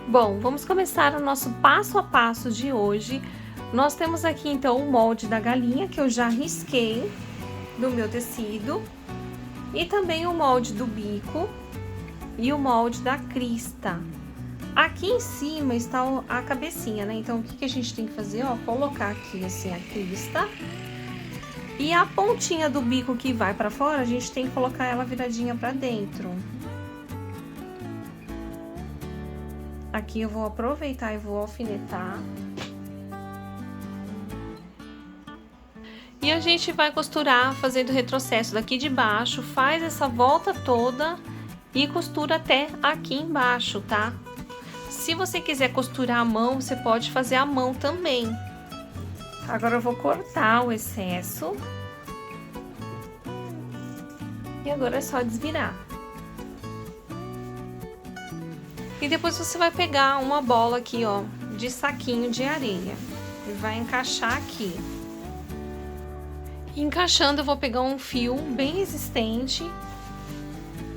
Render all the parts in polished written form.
Bom, vamos começar o nosso passo a passo de hoje. Nós temos aqui, então, o molde da galinha, que eu já risquei no meu tecido. E também o molde do bico e o molde da crista. Aqui em cima está a cabecinha, né? Então, o que a gente tem que fazer? Ó, colocar aqui, assim, a crista. E a pontinha do bico que vai pra fora, a gente tem que colocar ela viradinha pra dentro. Aqui eu vou aproveitar e vou alfinetar. E a gente vai costurar fazendo retrocesso daqui de baixo, faz essa volta toda e costura até aqui embaixo, tá? Se você quiser costurar a mão, você pode fazer a mão também. Agora eu vou cortar o excesso. E agora é só desvirar. E depois você vai pegar uma bola aqui, ó, de saquinho de areia. E vai encaixar aqui. E encaixando, eu vou pegar um fio bem resistente.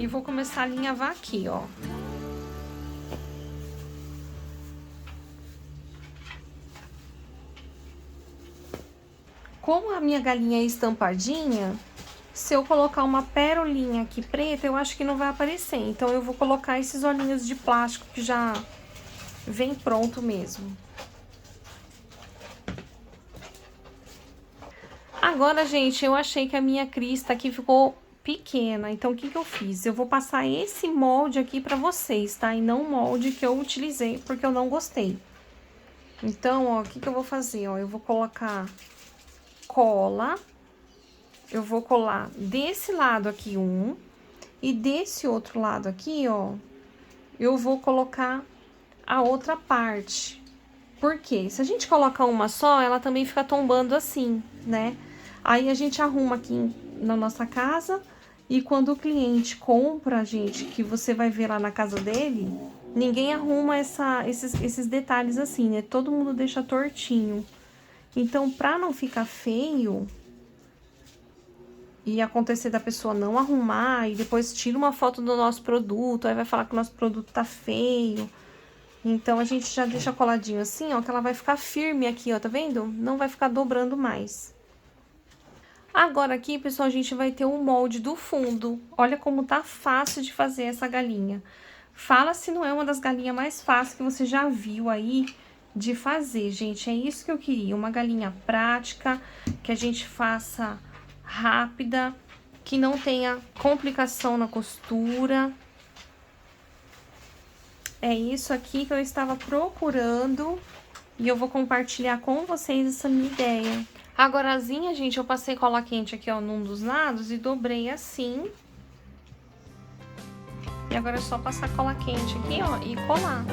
E vou começar a alinhavar aqui, ó. Como a minha galinha é estampadinha, se eu colocar uma perolinha aqui preta, eu acho que não vai aparecer. Então, eu vou colocar esses olhinhos de plástico que já vem pronto mesmo. Agora, gente, eu achei que a minha crista aqui ficou pequena. Então, o que eu fiz? Eu vou passar esse molde aqui pra vocês, tá? E não o molde que eu utilizei, porque eu não gostei. Então, ó, o que eu vou fazer? Ó, eu vou colocar cola. Eu vou colar desse lado aqui um. E desse outro lado aqui, ó, eu vou colocar a outra parte. Por quê? Se a gente coloca uma só, ela também fica tombando assim, né? Aí a gente arruma aqui na nossa casa e quando o cliente compra, gente, que você vai ver lá na casa dele, ninguém arruma esses detalhes assim, né? Todo mundo deixa tortinho. Então, pra não ficar feio e acontecer da pessoa não arrumar e depois tira uma foto do nosso produto, aí vai falar que o nosso produto tá feio. Então, a gente já deixa coladinho assim, ó, que ela vai ficar firme aqui, ó, tá vendo? Não vai ficar dobrando mais. Agora aqui, pessoal, a gente vai ter o molde do fundo. Olha como tá fácil de fazer essa galinha. Fala se não é uma das galinhas mais fáceis que você já viu aí de fazer, gente. É isso que eu queria, uma galinha prática, que a gente faça rápida, que não tenha complicação na costura. É isso aqui que eu estava procurando e eu vou compartilhar com vocês essa minha ideia. Agorazinha, gente, eu passei cola quente aqui, ó, num dos lados e dobrei assim. E agora é só passar cola quente aqui, ó, e colar.